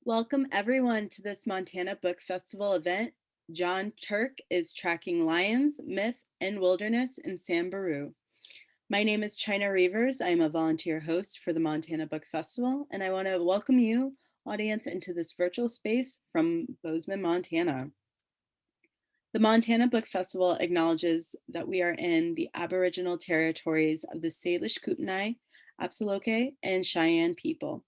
Welcome everyone to this Montana Book Festival event. Jon Turk is tracking lions, myth, and wilderness in Samburu. My name is China Reavers. I am a volunteer host for the Montana Book Festival, and I want to welcome you, audience, into this virtual space from Bozeman, Montana. The Montana Book Festival acknowledges that we are in the aboriginal territories of the Salish Kootenai, Absaloke, and Cheyenne people.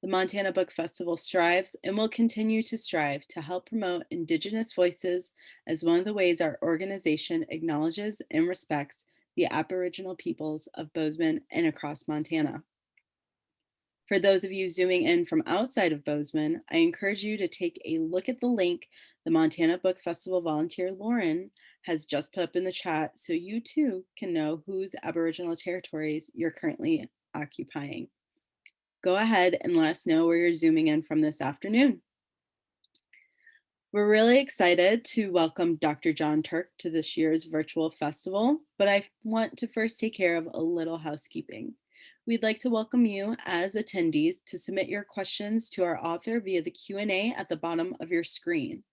The Montana Book Festival strives and will continue to strive to help promote Indigenous voices as one of the ways our organization acknowledges and respects the Aboriginal peoples of Bozeman and across Montana. For those of you zooming in from outside of Bozeman, I encourage you to take a look at the link the Montana Book Festival volunteer Lauren has just put up in the chat so you too can know whose Aboriginal territories you're currently occupying. Go ahead and let us know where you're zooming in from this afternoon. We're really excited to welcome Dr. Jon Turk to this year's virtual festival, but I want to first take care of a little housekeeping. We'd like to welcome you as attendees to submit your questions to our author via the Q&A at the bottom of your screen.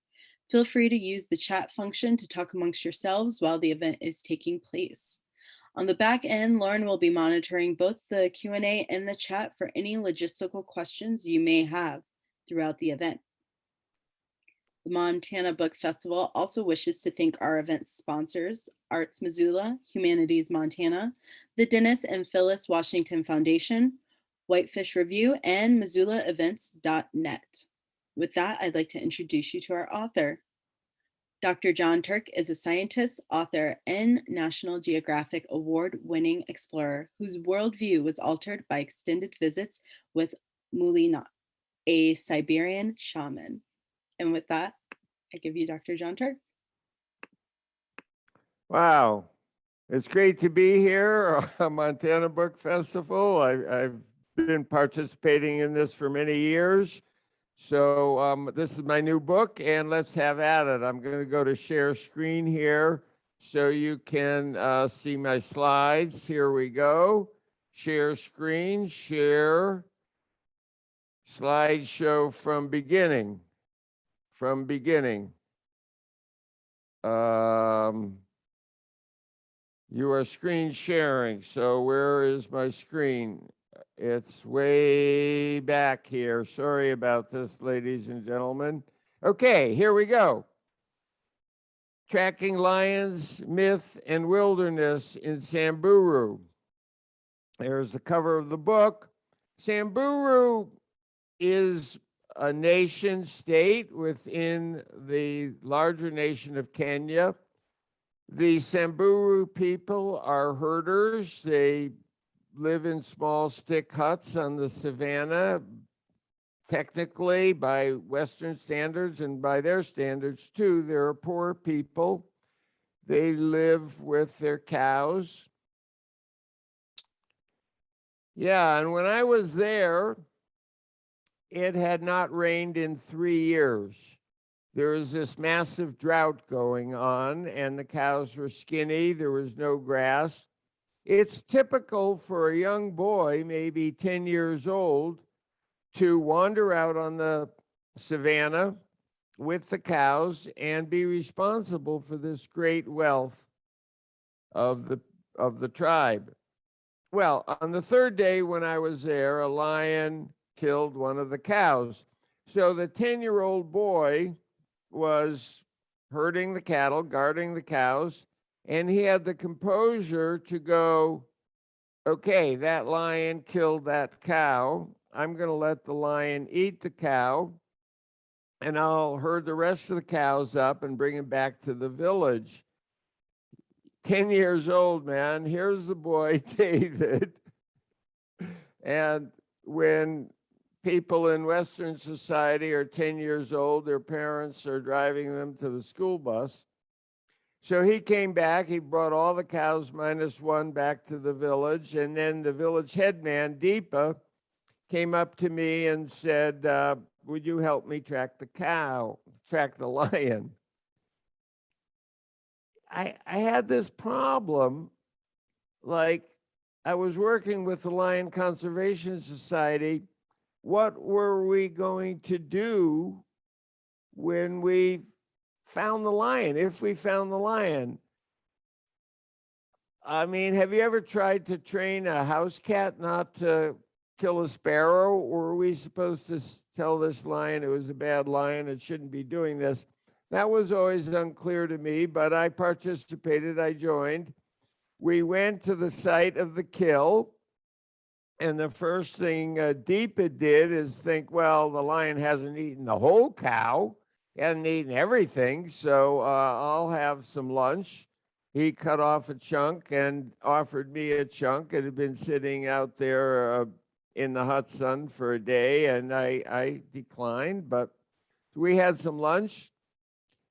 Feel free to use the chat function to talk amongst yourselves while the event is taking place. On the back end, Lauren will be monitoring both the Q&A and the chat for any logistical questions you may have throughout the event. The Montana Book Festival also wishes to thank our event sponsors, Arts Missoula, Humanities Montana, the Dennis and Phyllis Washington Foundation, Whitefish Review, and MissoulaEvents.net. With that, I'd like to introduce you to our author. Dr. Jon Turk is a scientist, author, and National Geographic Award-winning explorer whose worldview was altered by extended visits with Mulina, a Siberian shaman. And with that, I give you Dr. Jon Turk. Wow, it's great to be here at Montana Book Festival. I've been participating in this for many years. So this is my new book, and let's have at it. I'm going to go to share screen here so you can see my slides. Here we go. Share screen, share slideshow from beginning. From beginning. You are screen sharing. So where is my screen? It's way back here. Sorry about this, ladies and gentlemen. Okay, here we go. Tracking lions, myth, and wilderness in Samburu. There's the cover of the book. Samburu is a nation state within the larger nation of Kenya. The Samburu people are herders. They live in small stick huts on the savannah, technically by Western standards and by their standards too. They're a poor people. They live with their cows. Yeah, and when I was there, it had not rained in 3 years. There was this massive drought going on, and the cows were skinny. There was no grass. It's typical for a young boy, maybe 10 years old, to wander out on the savannah with the cows and be responsible for this great wealth of the tribe. Well, on the third day when I was there, a lion killed one of the cows. So the 10-year-old boy was herding the cattle, guarding the cows, and he had the composure to go, okay, that lion killed that cow. I'm going to let the lion eat the cow, and I'll herd the rest of the cows up and bring them back to the village. 10 years old, man. Here's the boy, David. And when people in Western society are 10 years old, their parents are driving them to the school bus. So he came back, he brought all the cows minus one back to the village, and then the village headman, Deepa, came up to me and said, would you help me track the lion? I had this problem, like I was working with the Lion Conservation Society what were we going to do when we found the lion, if we found the lion? I mean, have you ever tried to train a house cat not to kill a sparrow? Or were we supposed to tell this lion it was a bad lion, it shouldn't be doing this? That was always unclear to me, but I participated, I joined. We went to the site of the kill, and the first thing Deepa did is think, well, the lion hasn't eaten the whole cow, he hasn't eaten everything, so I'll have some lunch. He cut off a chunk and offered me a chunk. It had been sitting out there in the hot sun for a day, and I declined, but we had some lunch,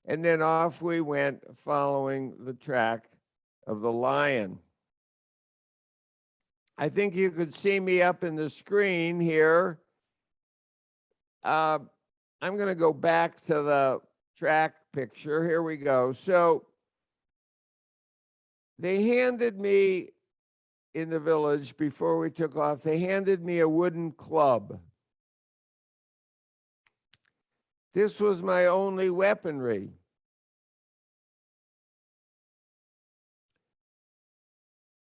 and then off we went following the track of the lion. I think you could see me up in the screen here. I'm going to go back to the track picture. Here we go. So they handed me in the village before we took off, they handed me a wooden club. This was my only weaponry.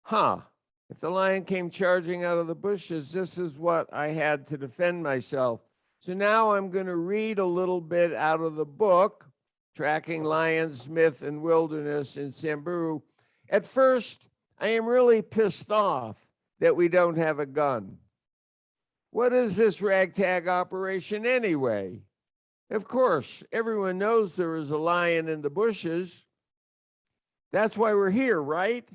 If the lion came charging out of the bushes, this is what I had to defend myself. So now I'm going to read a little bit out of the book, Tracking Lions, Myth, and Wilderness in Samburu. At first, I am really pissed off that we don't have a gun. What is this ragtag operation anyway? Of course, everyone knows there is a lion in the bushes. That's why we're here, right?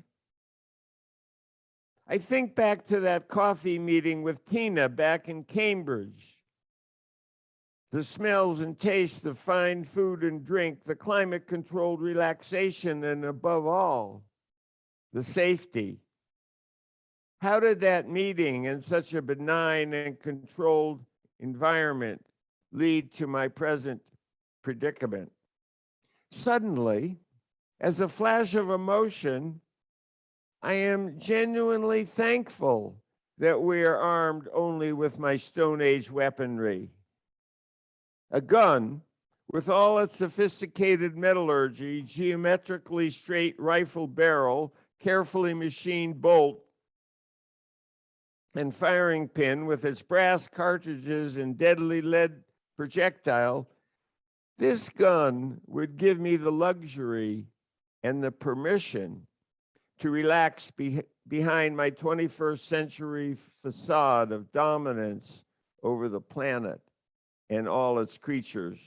I think back to that coffee meeting with Tina back in Cambridge. The smells and tastes of fine food and drink, the climate-controlled relaxation, and above all, the safety. How did that meeting in such a benign and controlled environment lead to my present predicament? Suddenly, as a flash of emotion, I am genuinely thankful that we are armed only with my Stone Age weaponry. A gun, with all its sophisticated metallurgy, geometrically straight rifle barrel, carefully machined bolt, and firing pin with its brass cartridges and deadly lead projectile, this gun would give me the luxury and the permission to relax behind my 21st century facade of dominance over the planet and all its creatures.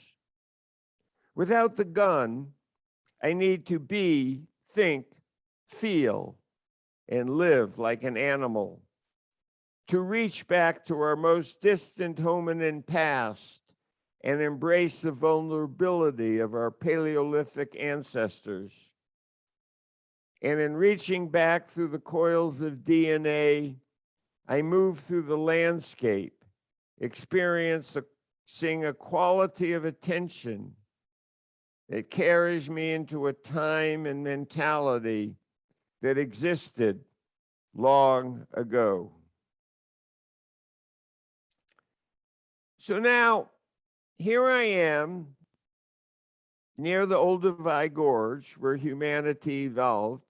Without the gun, I need to be, think, feel, and live like an animal, to reach back to our most distant hominin past and embrace the vulnerability of our Paleolithic ancestors. And in reaching back through the coils of DNA, I move through the landscape, experiencing a quality of attention that carries me into a time and mentality that existed long ago. So now, here I am near the Olduvai Gorge, where humanity evolved,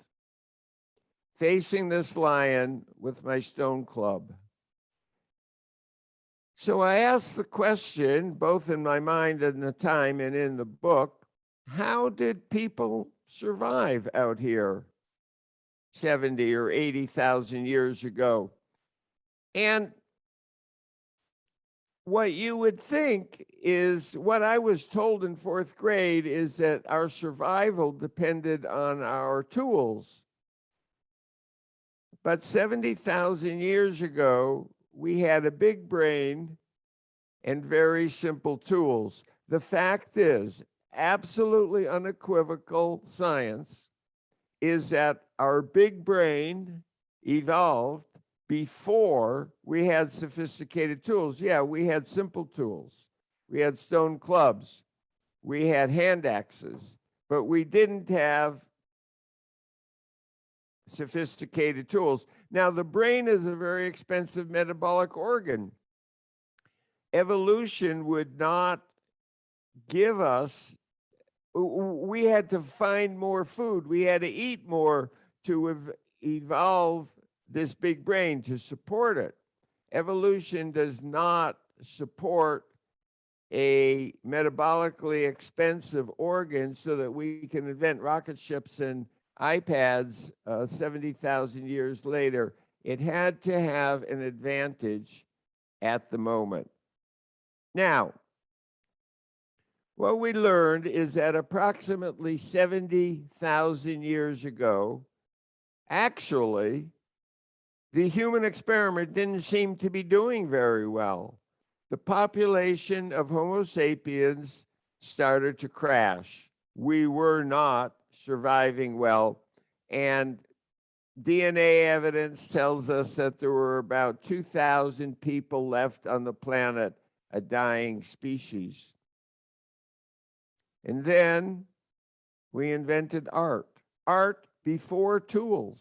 facing this lion with my stone club. So I asked the question, both in my mind at the time and in the book, how did people survive out here 70 or 80,000 years ago? And what you would think is, what I was told in 4th grade is that our survival depended on our tools. But 70,000 years ago, we had a big brain and very simple tools. The fact is, absolutely unequivocal science is that our big brain evolved before we had sophisticated tools. Yeah, we had simple tools. We had stone clubs. We had hand axes, but we didn't have sophisticated tools. Now, the brain is a very expensive metabolic organ. evolution would not give us, we had to find more food. We had to eat more to evolve this big brain to support it. Evolution does not support a metabolically expensive organ so that we can invent rocket ships and iPads 70,000 years later. It had to have an advantage at the moment. Now, what we learned is that approximately 70,000 years ago, actually, the human experiment didn't seem to be doing very well. The population of Homo sapiens started to crash. We were not surviving well. And DNA evidence tells us that there were about 2,000 people left on the planet, a dying species. And then we invented art before tools.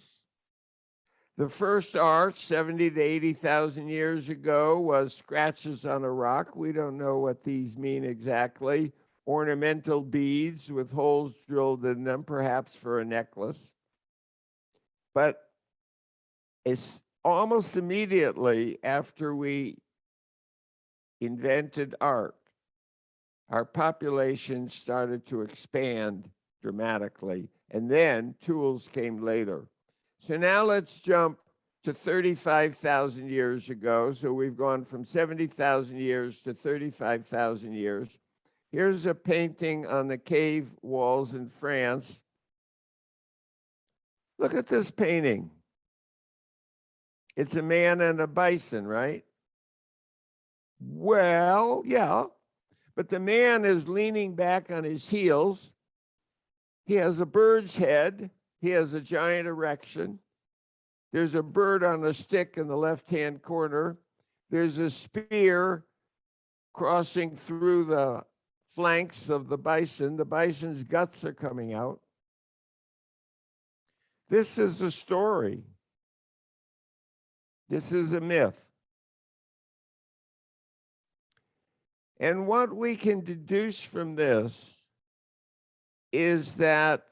The first art 70 to 80,000 years ago was scratches on a rock. We don't know what these mean exactly. Ornamental beads with holes drilled in them, perhaps for a necklace. But it's almost immediately after we invented art, our population started to expand dramatically, and then tools came later. So now let's jump to 35,000 years ago. So we've gone from 70,000 years to 35,000 years. Here's a painting on the cave walls in France. Look at this painting. It's a man and a bison, right? Well, yeah, but the man is leaning back on his heels. He has a bird's head. He has a giant erection. There's a bird on a stick in the left-hand corner. There's a spear crossing through the flanks of the bison. The bison's guts are coming out. This is a story. This is a myth. And what we can deduce from this is that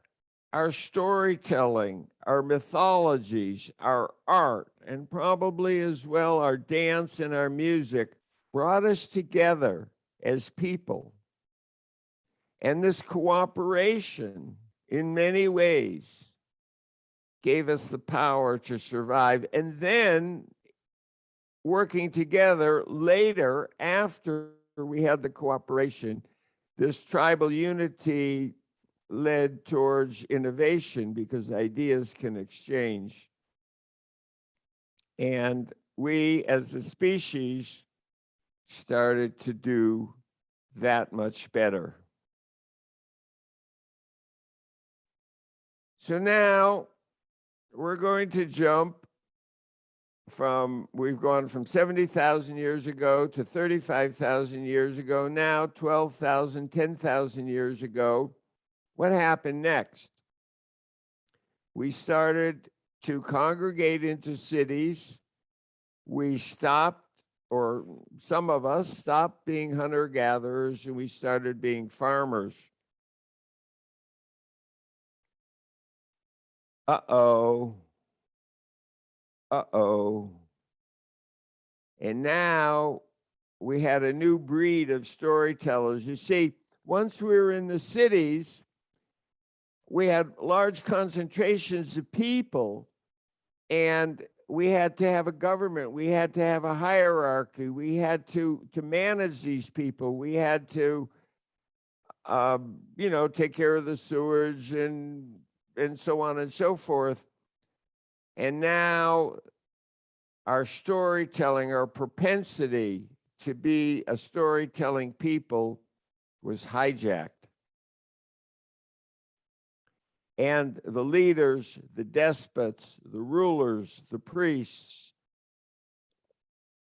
our storytelling, our mythologies, our art, and probably as well our dance and our music brought us together as people. And this cooperation, in many ways, gave us the power to survive. And then working together later, after we had the cooperation, this tribal unity led towards innovation because ideas can exchange. And we as a species started to do that much better. So now we're going to jump from, we've gone from 70,000 years ago to 35,000 years ago, now 12,000, 10,000 years ago. What happened next? We started to congregate into cities. We stopped, or some of us stopped being hunter-gatherers, and we started being farmers. Uh-oh. And now we had a new breed of storytellers. You see, once we were in the cities, we had large concentrations of people, and we had to have a government. We had to have a hierarchy. We had to manage these people. We had to, take care of the sewage and so on and so forth. And now our storytelling, our propensity to be a storytelling people was hijacked. And the leaders, the despots, the rulers, the priests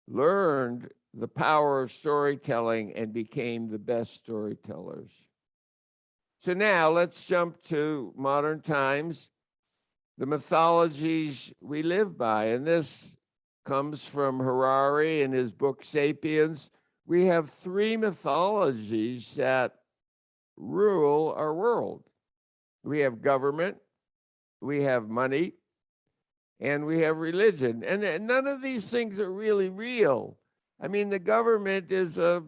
learned the power of storytelling and became the best storytellers. So now let's jump to modern times, the mythologies we live by. And this comes from Harari in his book, Sapiens, we have three mythologies that rule our world. We have government, we have money, and we have religion. And none of these things are really real. I mean, the government is a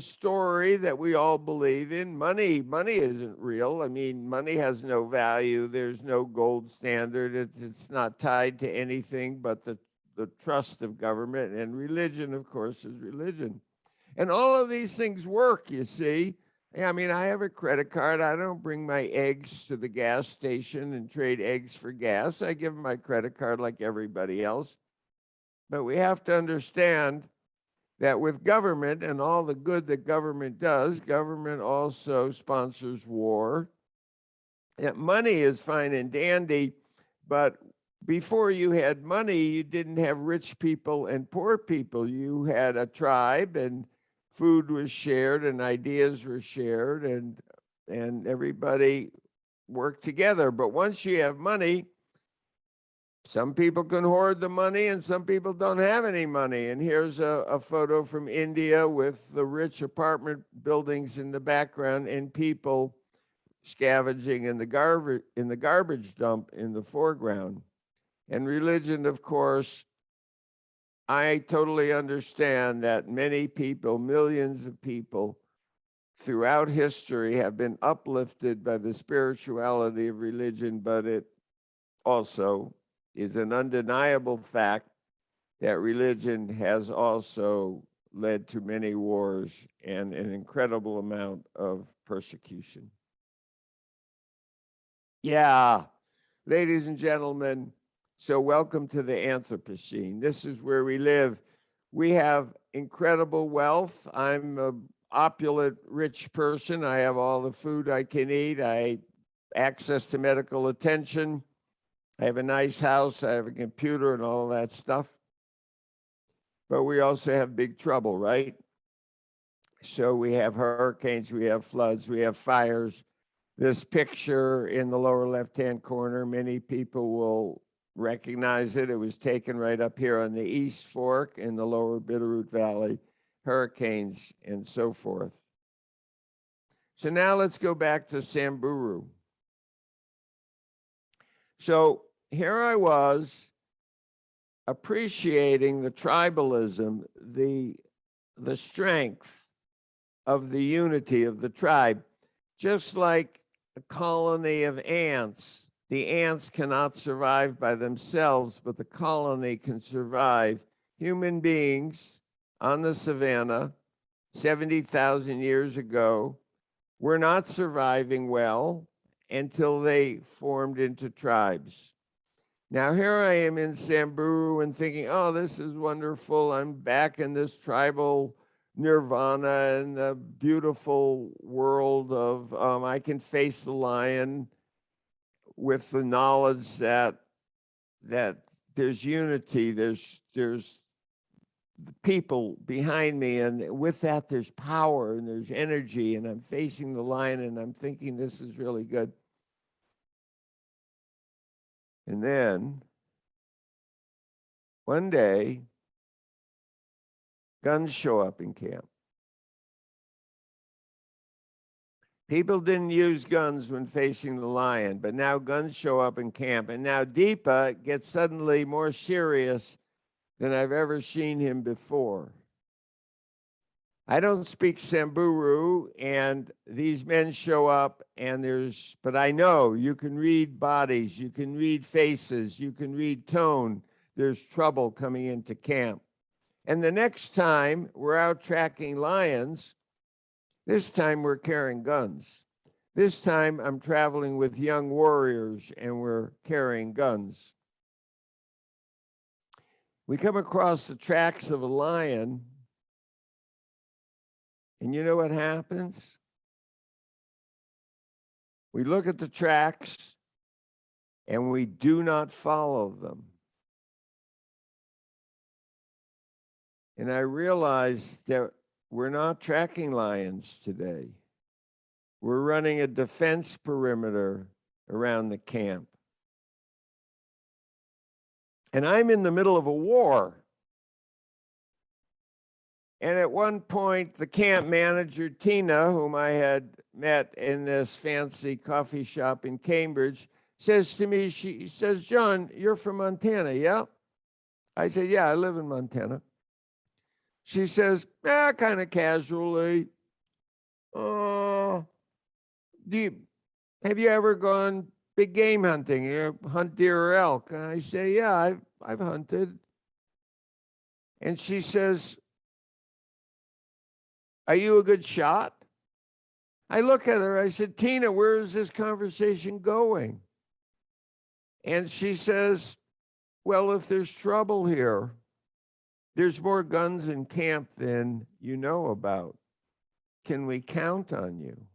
story that we all believe in. Money isn't real. I mean, money has no value. There's no gold standard. It's not tied to anything but the trust of government. And religion, of course, is religion. And all of these things work, you see. I mean, I have a credit card. I don't bring my eggs to the gas station and trade eggs for gas. I give them my credit card like everybody else. But we have to understand that with government and all the good that government does, government also sponsors war. And money is fine and dandy, but before you had money, you didn't have rich people and poor people. You had a tribe, and food was shared, and ideas were shared, and everybody worked together. But once you have money, some people can hoard the money and some people don't have any money. And here's a photo from India with the rich apartment buildings in the background and people scavenging in the garbage dump in the foreground. And religion, of course, I totally understand that many people, millions of people throughout history have been uplifted by the spirituality of religion, but it also is an undeniable fact that religion has also led to many wars and an incredible amount of persecution. Yeah, ladies and gentlemen, so welcome to the Anthropocene. This is where we live. We have incredible wealth. I'm an opulent, rich person. I have all the food I can eat. I have access to medical attention. I have a nice house, I have a computer and all that stuff. But we also have big trouble, right? So we have hurricanes, we have floods, we have fires. This picture in the lower left-hand corner, many people will recognize it. It was taken right up here on the East Fork in the lower Bitterroot Valley, hurricanes and so forth. So now let's go back to Samburu. So here I was appreciating the tribalism, the strength of the unity of the tribe. Just like a colony of ants, the ants cannot survive by themselves, but the colony can survive. Human beings on the savannah 70,000 years ago were not surviving well until they formed into tribes. Now, here I am in Samburu and thinking, oh, this is wonderful. I'm back in this tribal nirvana and the beautiful world of I can face the lion with the knowledge that there's unity, there's people behind me, and with that there's power and there's energy, and I'm facing the lion and I'm thinking this is really good. And then one day, guns show up in camp. People didn't use guns when facing the lion, but now guns show up in camp. And now Deepa gets suddenly more serious than I've ever seen him before. I don't speak Samburu, and these men show up, and but I know you can read bodies, you can read faces, you can read tone. There's trouble coming into camp. And the next time we're out tracking lions, this time we're carrying guns. This time I'm traveling with young warriors and we're carrying guns. We come across the tracks of a lion, and you know what happens? We look at the tracks and we do not follow them. And I realized that we're not tracking lions today. We're running a defense perimeter around the camp. And I'm in the middle of a war. And at one point, the camp manager, Tina, whom I had met in this fancy coffee shop in Cambridge, says to me, she says, "Jon, you're from Montana, yeah?" I said, "Yeah, I live in Montana." She says, kind of casually, have you ever gone big game hunting? You hunt deer or elk? And I say, "Yeah, I've hunted." And she says, "Are you a good shot?" I look at her, I said, "Tina, where is this conversation going?" And she says, "Well, if there's trouble here, there's more guns in camp than you know about. Can we count on you?"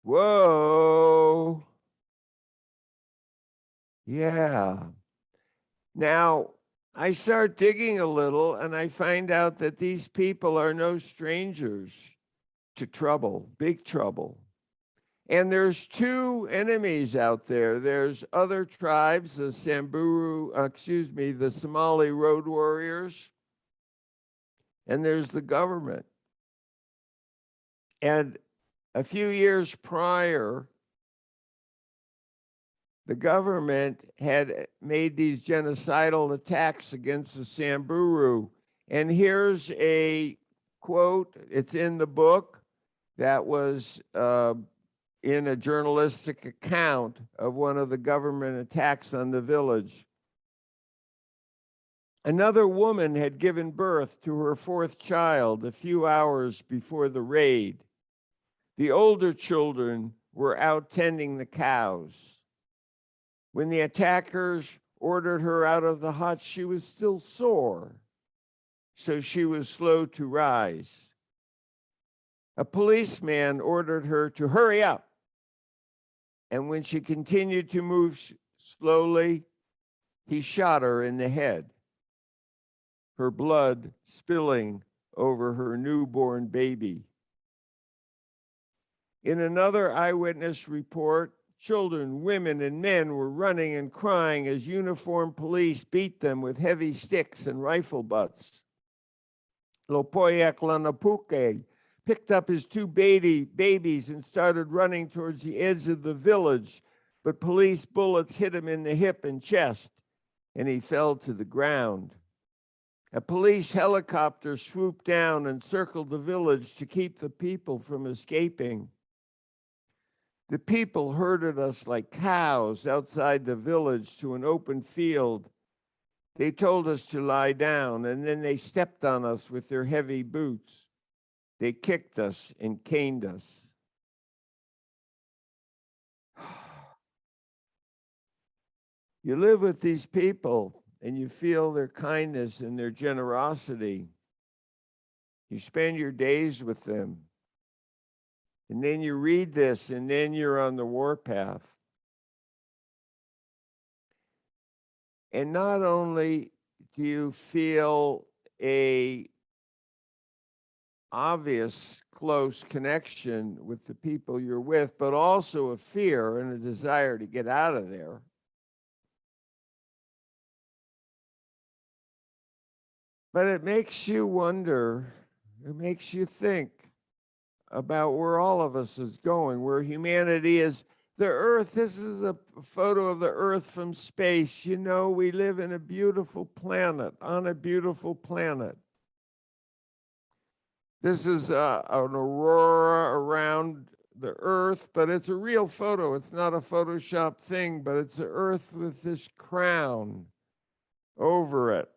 Whoa. Yeah. Now, I start digging a little and I find out that these people are no strangers to trouble, big trouble. And there's two enemies out there. There's other tribes, the the Somali road warriors, and there's the government. And a few years prior, the government had made these genocidal attacks against the Samburu. And here's a quote, it's in the book, that was in a journalistic account of one of the government attacks on the village. Another woman had given birth to her fourth child a few hours before the raid. The older children were out tending the cows. When the attackers ordered her out of the hut, she was still sore, so she was slow to rise. A policeman ordered her to hurry up, and when she continued to move slowly, he shot her in the head, her blood spilling over her newborn baby. In another eyewitness report, children, women, and men were running and crying as uniformed police beat them with heavy sticks and rifle butts. Lopoyak Lanapuke picked up his two babies and started running towards the edge of the village, but police bullets hit him in the hip and chest, and he fell to the ground. A police helicopter swooped down and circled the village to keep the people from escaping. The people herded us like cows outside the village to an open field. They told us to lie down, and then they stepped on us with their heavy boots. They kicked us and caned us. You live with these people, and you feel their kindness and their generosity. You spend your days with them. And then you read this, and then you're on the warpath. And not only do you feel a obvious close connection with the people you're with, but also a fear and a desire to get out of there. But it makes you wonder, it makes you think about where all of us is going, where humanity is. The Earth, this is a photo of the Earth from space. You know, we live in a beautiful planet, on a beautiful planet. This is an aurora around the Earth, but it's a real photo. It's not a Photoshop thing, but it's the Earth with this crown over it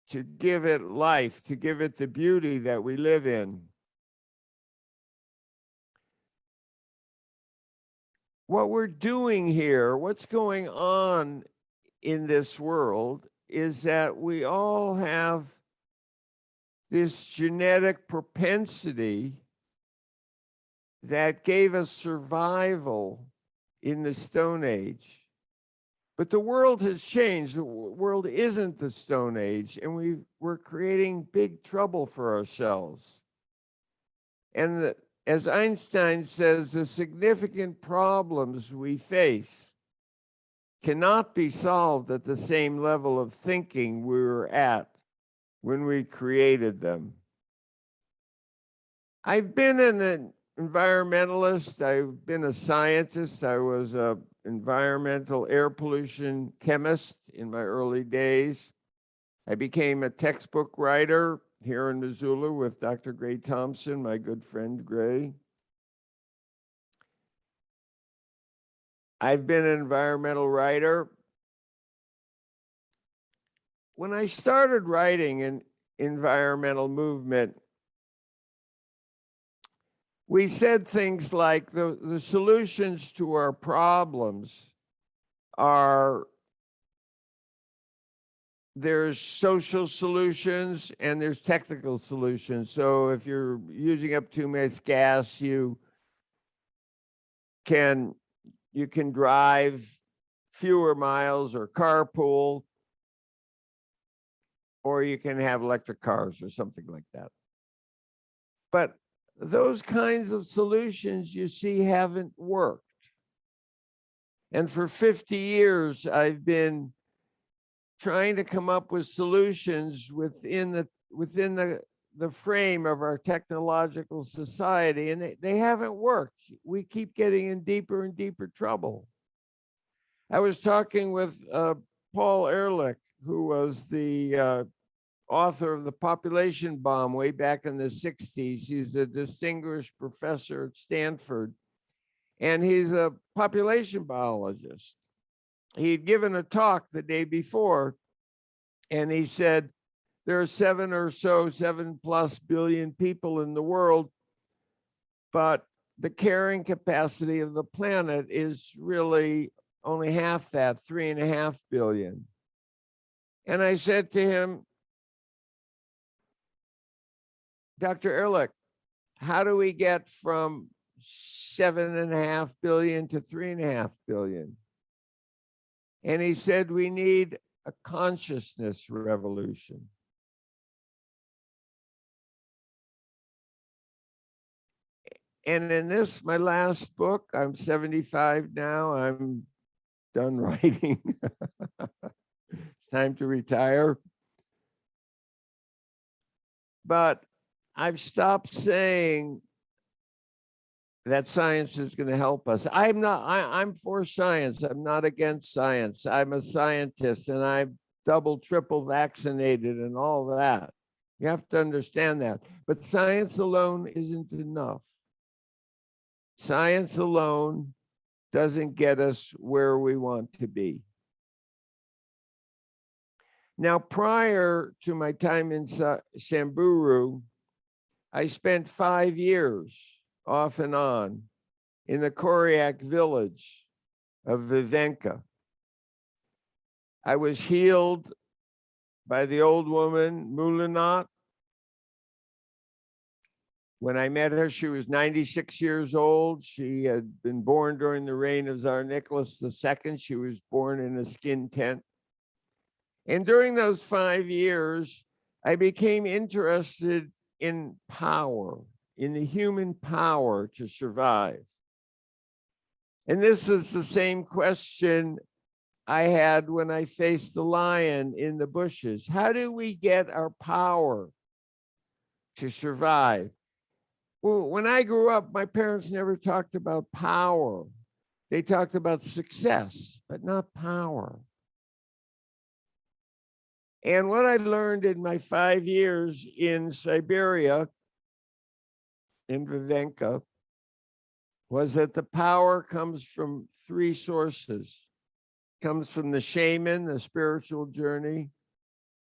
to give it life, to give it the beauty that we live in. What we're doing here, what's going on in this world, is that we all have this genetic propensity that gave us survival in the Stone Age. But the world has changed. The world isn't the Stone Age, and we're creating big trouble for ourselves. And as Einstein says, the significant problems we face cannot be solved at the same level of thinking we were at when we created them. I've been an environmentalist, I've been a scientist, I was an environmental air pollution chemist in my early days. I became a textbook writer here in Missoula with Dr. Gray Thompson, my good friend Gray. I've been an environmental writer. When I started writing an environmental movement, we said things like the solutions to our problems are, there's social solutions and there's technical solutions. So if you're using up too much gas, you can drive fewer miles or carpool, or you can have electric cars or something like that. But those kinds of solutions, you see, haven't worked. And for 50 years, I've been trying to come up with solutions within the frame of our technological society, and they haven't worked. We keep getting in deeper and deeper trouble. I was talking with Paul Ehrlich, who was the author of The Population Bomb way back in the 60s. He's a distinguished professor at Stanford, and he's a population biologist. He'd given a talk the day before, and he said, there are 7+ billion people in the world, but the carrying capacity of the planet is really only half that, 3.5 billion. And I said to him, Dr. Ehrlich, how do we get from 7.5 billion to 3.5 billion? And he said, we need a consciousness revolution. And in this, my last book, I'm 75 now, I'm done writing. It's time to retire. But I've stopped saying that science is going to help us. I'm for science. I'm not against science. I'm a scientist, and I'm double, triple vaccinated and all that. You have to understand that. But science alone isn't enough. Science alone doesn't get us where we want to be. Now, prior to my time in Samburu, I spent 5 years off and on in the Koryak village of Vivenka. I was healed by the old woman, Mulanat. When I met her, she was 96 years old. She had been born during the reign of Tsar Nicholas II. She was born in a skin tent. And during those 5 years, I became interested in power, in the human power to survive. And this is the same question I had when I faced the lion in the bushes. How do we get our power to survive? Well, when I grew up, my parents never talked about power. They talked about success, but not power. And what I learned in my 5 years in Siberia, in Vivenka, was that the power comes from 3 sources. It comes from the shaman, the spiritual journey,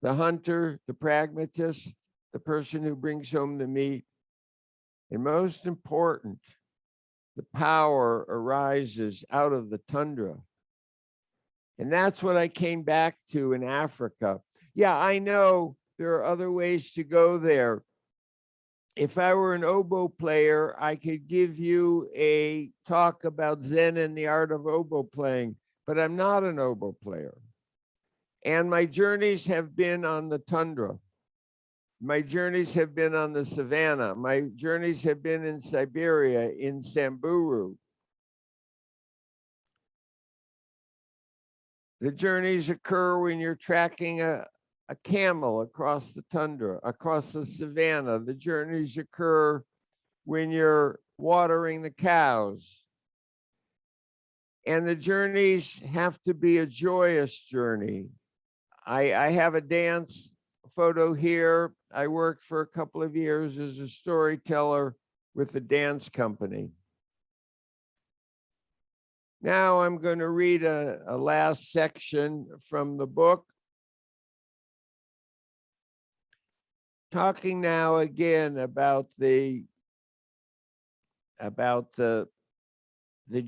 the hunter, the pragmatist, the person who brings home the meat. And most important, the power arises out of the tundra. And that's what I came back to in Africa. Yeah, I know there are other ways to go there. If I were an oboe player, I could give you a talk about Zen and the art of oboe playing, but I'm not an oboe player. And my journeys have been on the tundra. My journeys have been on the savannah. My journeys have been in Siberia, in Samburu. The journeys occur when you're tracking a camel across the tundra, across the savannah. The journeys occur when you're watering the cows. And the journeys have to be a joyous journey. I have a dance photo here. I worked for a couple of years as a storyteller with a dance company. Now I'm going to read a last section from the book, talking now again about the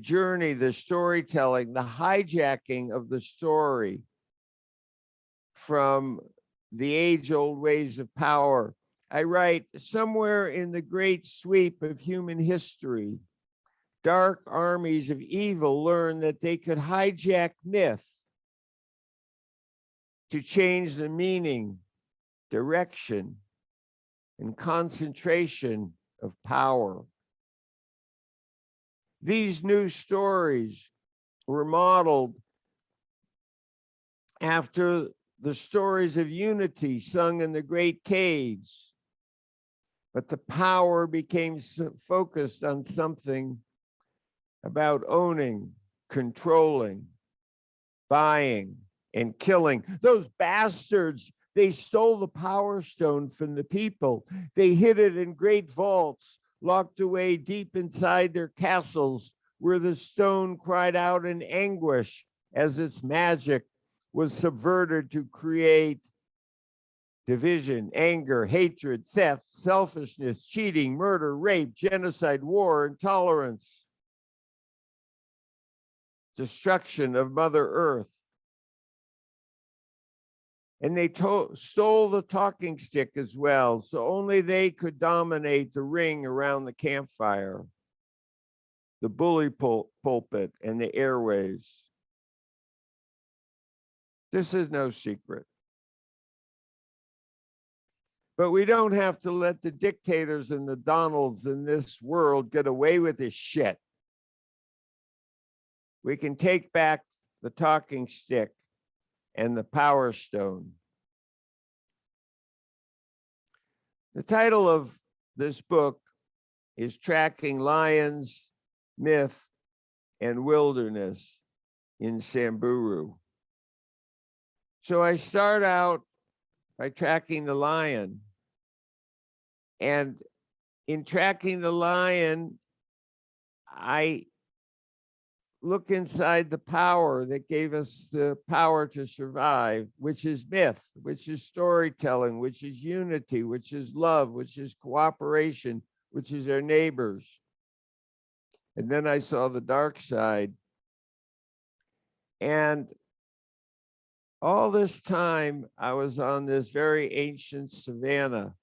journey, the storytelling, the hijacking of the story from the age-old ways of power. I write, somewhere in the great sweep of human history, dark armies of evil learned that they could hijack myth to change the meaning, direction, and concentration of power. These new stories were modeled after the stories of unity sung in the great caves, but the power became focused on something about owning, controlling, buying, and killing. Those bastards, they stole the power stone from the people. They hid it in great vaults, locked away deep inside their castles, where the stone cried out in anguish as its magic was subverted to create division, anger, hatred, theft, selfishness, cheating, murder, rape, genocide, war, intolerance, destruction of Mother Earth. And they stole the talking stick as well, so only they could dominate the ring around the campfire, the bully pulpit, and the airways. This is no secret. But we don't have to let the dictators and the Donalds in this world get away with this shit. We can take back the talking stick and the power stone. The title of this book is Tracking Lions, Myth, and Wilderness in Samburu. So I start out by tracking the lion. And in tracking the lion, I look inside the power that gave us the power to survive, which is myth, which is storytelling, which is unity, which is love, which is cooperation, which is our neighbors. And then I saw the dark side. And all this time, I was on this very ancient savannah.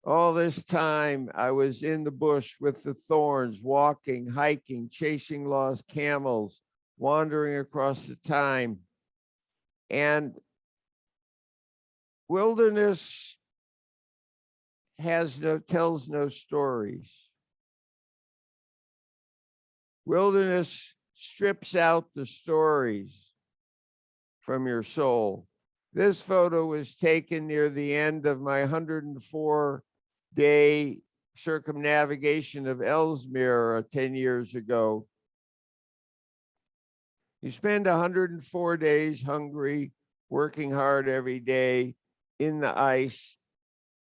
All this time, I was in the bush with the thorns, walking, hiking, chasing lost camels, wandering across the time. And wilderness tells no stories. Wilderness strips out the stories from your soul. This photo was taken near the end of my 104-day circumnavigation of Ellesmere 10 years ago. You spend 104 days hungry, working hard every day in the ice,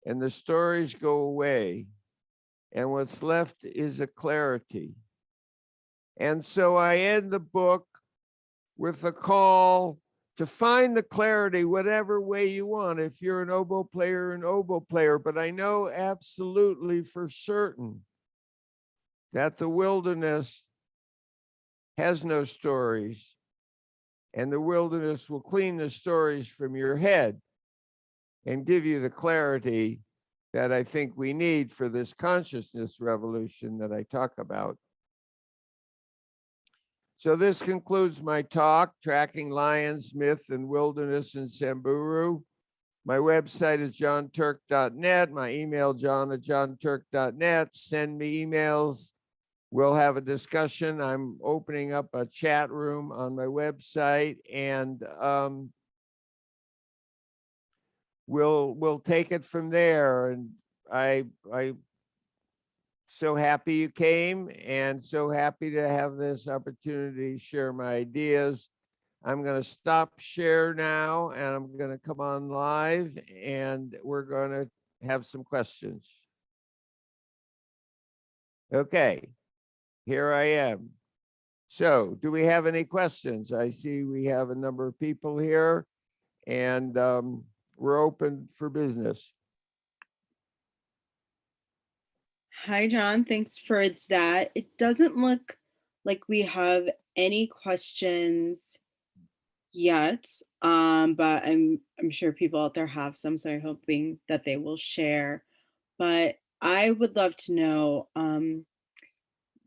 and the stories go away. And what's left is a clarity. And so I end the book with a call to find the clarity whatever way you want. If you're an oboe player, an oboe player. But I know absolutely for certain that the wilderness has no stories, and the wilderness will clean the stories from your head and give you the clarity that I think we need for this consciousness revolution that I talk about. So this concludes my talk, Tracking Lions, Myth, and Wilderness in Samburu. My website is jonturk.net. My email, john@jonturk.net. Send me emails we'll have a discussion. I'm opening up a chat room on my website, and we'll take it from there. And I so happy you came, and so happy to have this opportunity to share my ideas. I'm going to stop share now, and I'm going to come on live, and we're going to have some questions. Okay, here I am. So, do we have any questions? I see we have a number of people here, and we're open for business. Hi, John. Thanks for that. It doesn't look like we have any questions yet, but I'm sure people out there have some, so I'm hoping that they will share. But I would love to know,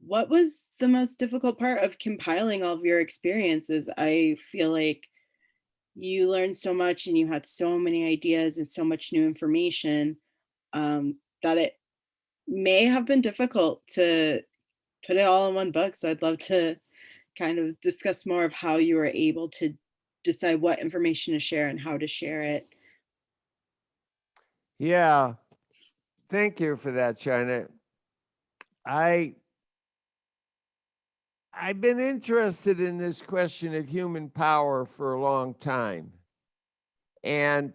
what was the most difficult part of compiling all of your experiences? I feel like you learned so much and you had so many ideas and so much new information, that it may have been difficult to put it all in one book. So I'd love to kind of discuss more of how you were able to decide what information to share and how to share it. Yeah, thank you for that, China. I've been interested in this question of human power for a long time. And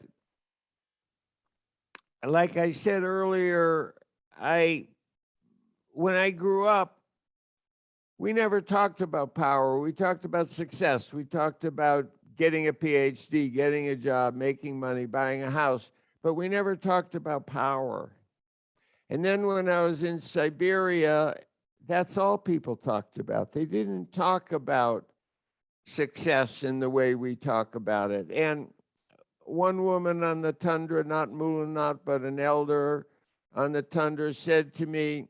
like I said earlier, when I grew up, we never talked about power. We talked about success. We talked about getting a PhD, getting a job, making money, buying a house, but we never talked about power. And then when I was in Siberia, that's all people talked about. They didn't talk about success in the way we talk about it. And one woman on the tundra, not Mulanat, but an elder on the tundra, said to me,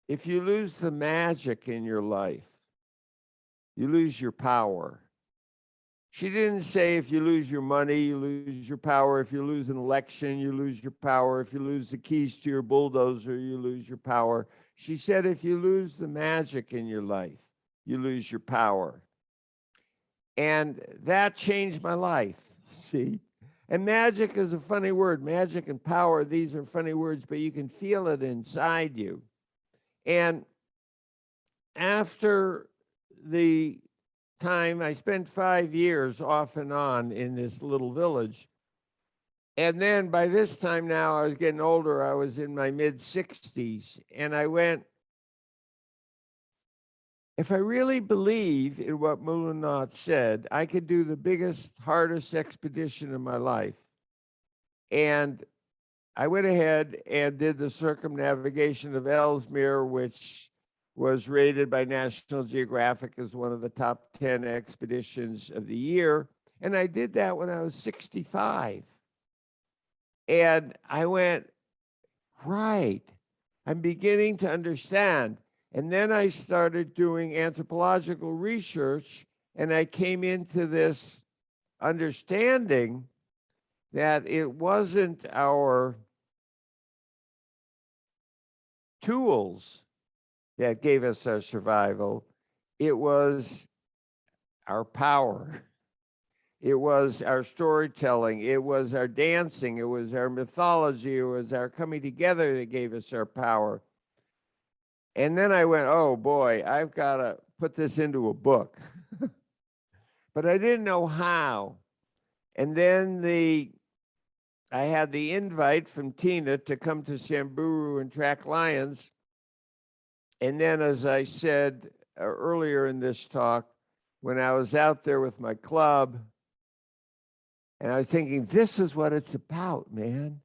if you lose the magic in your life, you lose your power. She didn't say if you lose your money, you lose your power. If you lose an election, you lose your power. If you lose the keys to your bulldozer, you lose your power. She said if you lose the magic in your life, you lose your power. And that changed my life, see? And magic is a funny word. Magic and power, these are funny words, but you can feel it inside you. And after the time, I spent 5 years off and on in this little village. And then by this time now, I was getting older. I was in my mid-60s. And I went, if I really believe in what Mulanat said, I could do the biggest, hardest expedition of my life. And I went ahead and did the circumnavigation of Ellesmere, which was rated by National Geographic as one of the top 10 expeditions of the year. And I did that when I was 65. And I went, right, I'm beginning to understand. And then I started doing anthropological research, and I came into this understanding that it wasn't our tools that gave us our survival, it was our power. It was our storytelling. It was our dancing. It was our mythology. It was our coming together that gave us our power. And then I went, oh boy, I've got to put this into a book. But I didn't know how. And then I had the invite from Tina to come to Samburu and track lions. And then, as I said earlier in this talk, when I was out there with my club, and I was thinking, this is what it's about, man.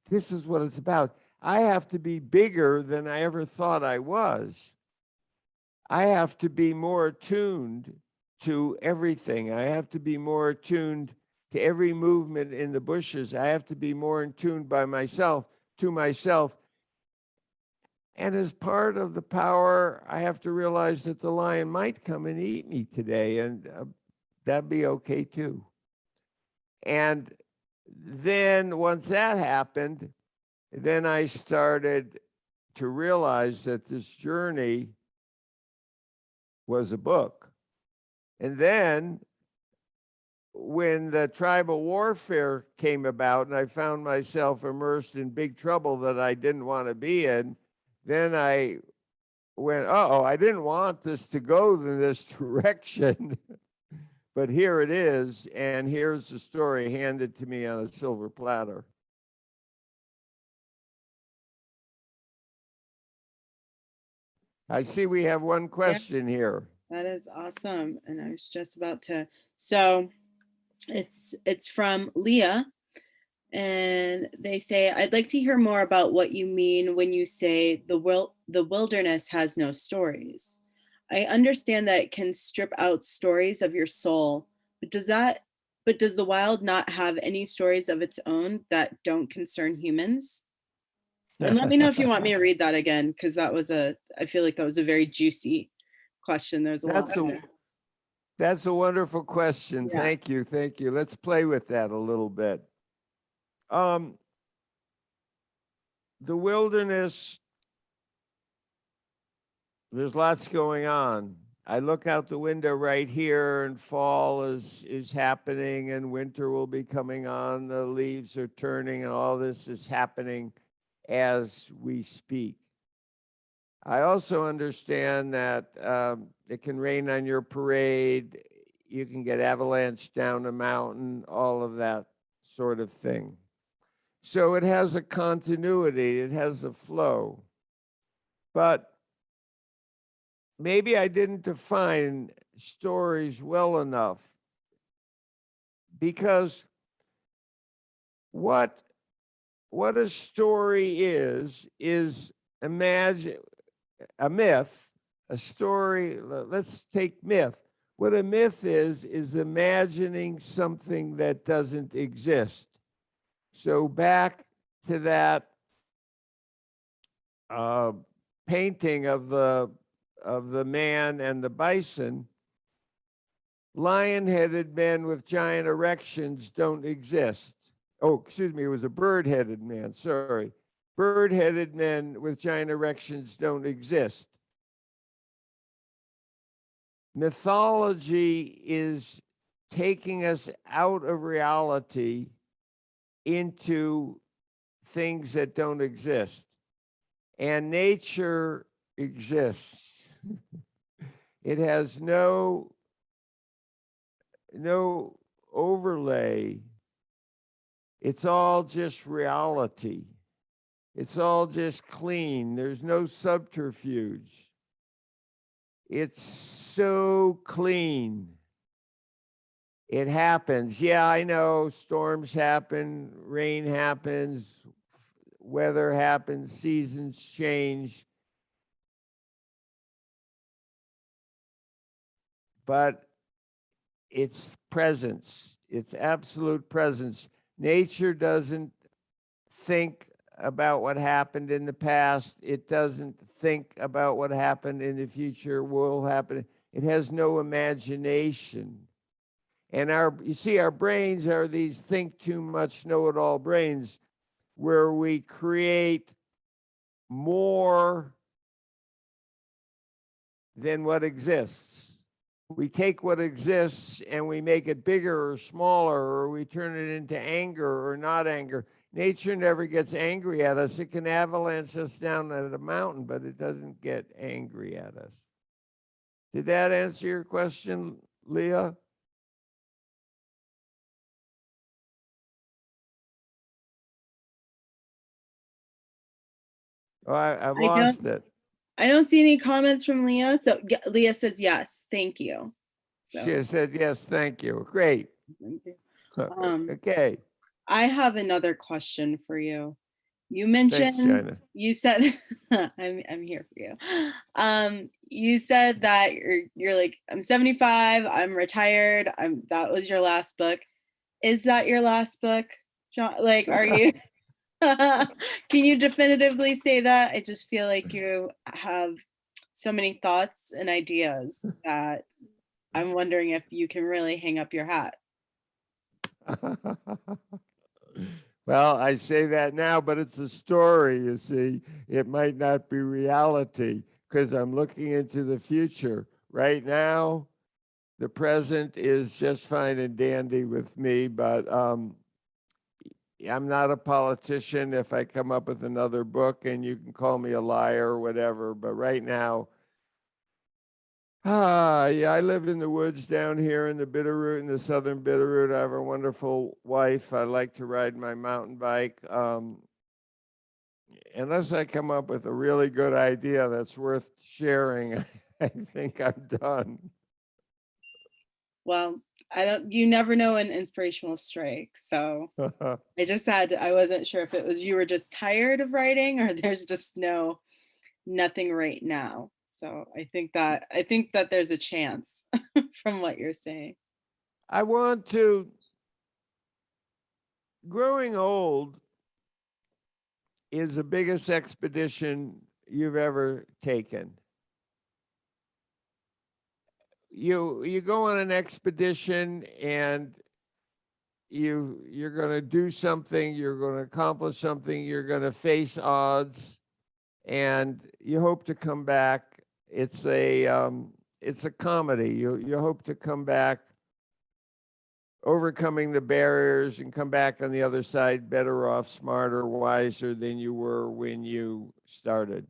This is what it's about. I have to be bigger than I ever thought I was. I have to be more attuned to everything. I have to be more attuned to every movement in the bushes. I have to be more in tune by myself, to myself. And as part of the power, I have to realize that the lion might come and eat me today, and that'd be okay too. And then once that happened, then I started to realize that this journey was a book. And then when the tribal warfare came about and I found myself immersed in big trouble that I didn't want to be in, then I went, uh-oh, I didn't want this to go in this direction. But here it is, and here's the story handed to me on a silver platter. I see we have one question here. That is awesome. And I was just about to, so it's from Leah, and they say, I'd like to hear more about what you mean when you say the wilderness has no stories. I understand that it can strip out stories of your soul, but does the wild not have any stories of its own that don't concern humans? And let me know if you want me to read that again, because I feel like that was a very juicy question. There's a lot in there. That's a wonderful question. Yeah. Thank you. Thank you. Let's play with that a little bit. The wilderness, there's lots going on. I look out the window right here, and fall is happening, and winter will be coming on. The leaves are turning, and all this is happening as we speak. I also understand that it can rain on your parade. You can get avalanched down a mountain, all of that sort of thing. So it has a continuity, it has a flow. But maybe I didn't define stories well enough, because what a story is imagine a myth, a story. Let's take myth. What a myth is imagining something that doesn't exist. So back to that painting of the man and the bison. Lion-headed men with giant erections don't exist. Oh, excuse me, it was a bird-headed man, sorry. Bird-headed men with giant erections don't exist. Mythology is taking us out of reality into things that don't exist. And nature exists. It has no overlay. It's all just reality. It's all just clean. There's no subterfuge. It's so clean. It happens. Yeah, I know storms happen, rain happens, weather happens, seasons change. But it's presence. It's absolute presence. Nature doesn't think about what happened in the past. It doesn't think about what happened in the future will happen. It has no imagination. And you see, our brains are these think too much, know it all brains, where we create more than what exists. We take what exists and we make it bigger or smaller, or we turn it into anger or not anger. Nature never gets angry at us. It can avalanche us down at a mountain, but it doesn't get angry at us. Did that answer your question, Leah? Oh, I've lost it. I don't see any comments from Leah. So Leah says yes, thank you. So. She said yes, thank you. Great. Thank you. Okay. I have another question for you. You mentioned, Thanks, you said, I'm here for you. You said that you're like, I'm 75, I'm retired. That was your last book. Is that your last book, Jon? Like, are you? Can you definitively say that? I just feel like you have so many thoughts and ideas that I'm wondering if you can really hang up your hat. Well, I say that now, but it's a story, you see. It might not be reality because I'm looking into the future. right now, the present is just fine and dandy with me, but I'm not a politician. If I come up with another book, and you can call me a liar or whatever, but right now, yeah, I live in the woods down here in the Bitterroot, in the southern Bitterroot. I have a wonderful wife. I like to ride my mountain bike. Unless I come up with a really good idea that's worth sharing, I think I'm done. Well, you never know an inspirational strike. So I wasn't sure if it was you were just tired of writing or there's just nothing right now. So I think that there's a chance from what you're saying. I want to, growing old is the biggest expedition you've ever taken. You go on an expedition and you're going to do something, you're going to accomplish something, you're going to face odds, and you hope to come back. It's a comedy. You hope to come back overcoming the barriers and come back on the other side better off, smarter, wiser than you were when you started.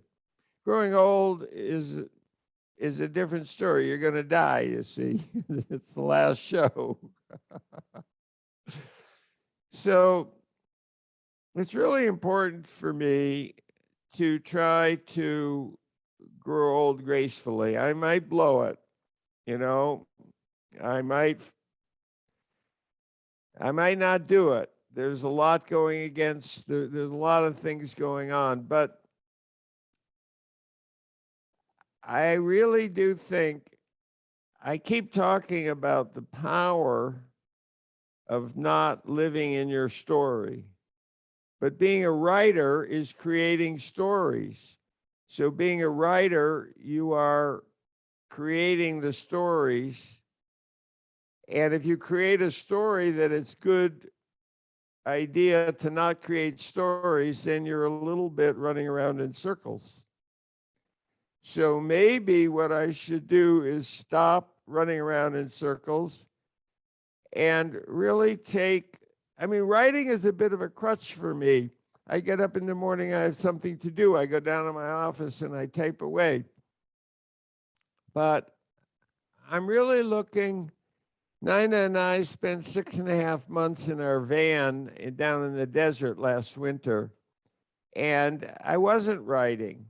Growing old is a different story. You're going to die, you see. It's the last show. So it's really important for me to try to grow old gracefully. I might blow it, you know. I might not do it. There's a lot going against, there's a lot of things going on, but I really do think, I keep talking about the power of not living in your story, but being a writer is creating stories. So being a writer, you are creating the stories. And if you create a story that it's good idea to not create stories, then you're a little bit running around in circles. So maybe what I should do is stop running around in circles and really writing is a bit of a crutch for me. I get up in the morning, I have something to do. I go down to my office and I type away. But I'm really looking. Nina and I spent 6.5 months in our van down in the desert last winter, and I wasn't writing.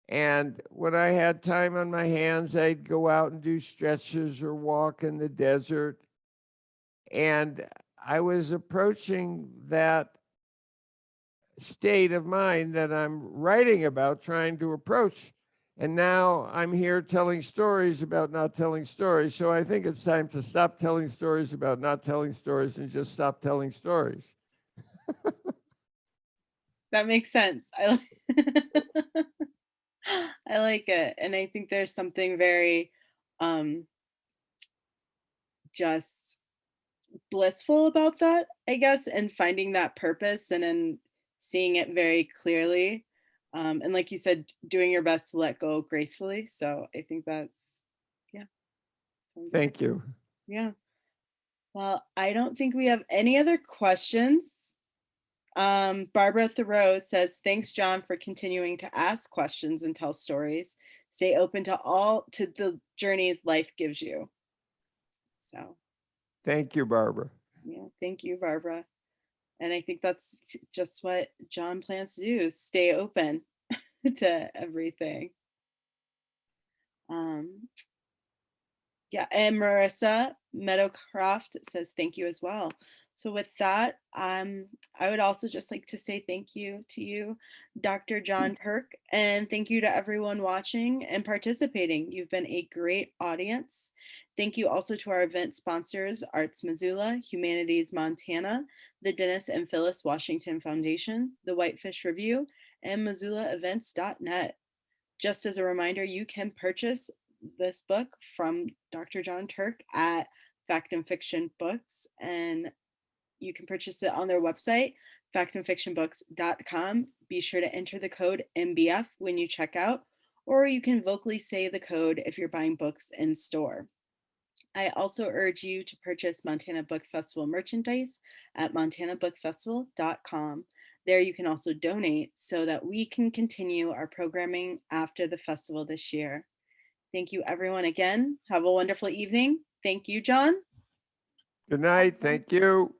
And when I had time on my hands, I'd go out and do stretches or walk in the desert. And I was approaching that state of mind that I'm writing about, trying to approach. And now I'm here telling stories about not telling stories. So I think it's time to stop telling stories about not telling stories and just stop telling stories. That makes sense. I like it. And I think there's something very um just blissful about that, I guess, and finding that purpose and then seeing it very clearly. And like you said, doing your best to let go gracefully. So I think yeah, sounds great. Thank you. Yeah. Well, I don't think we have any other questions. Barbara Thoreau says, thanks, John, for continuing to ask questions and tell stories. Stay open to the journeys life gives you. So, Thank you, Barbara. yeah, thank you, Barbara. And I think that's just what John plans to do is stay open to everything. Um, yeah, and Marissa Meadowcroft says thank you as well. So with that, I would also just like to say thank you to you, Dr. Jon Turk, and thank you to everyone watching and participating. You've been a great audience. Thank you also to our event sponsors, Arts Missoula, Humanities Montana, the Dennis and Phyllis Washington Foundation, the Whitefish Review, and MissoulaEvents.net. Just as a reminder, you can purchase this book from Dr. Jon Turk at Fact and Fiction Books, and you can purchase it on their website, factandfictionbooks.com. Be sure to enter the code MBF when you check out. or you can vocally say the code if you're buying books in store. I also urge you to purchase Montana Book Festival merchandise at montanabookfestival.com. There you can also donate so that we can continue our programming after the festival this year. Thank you, everyone, again. Have a wonderful evening. Thank you, Jon. Good night. Thank you.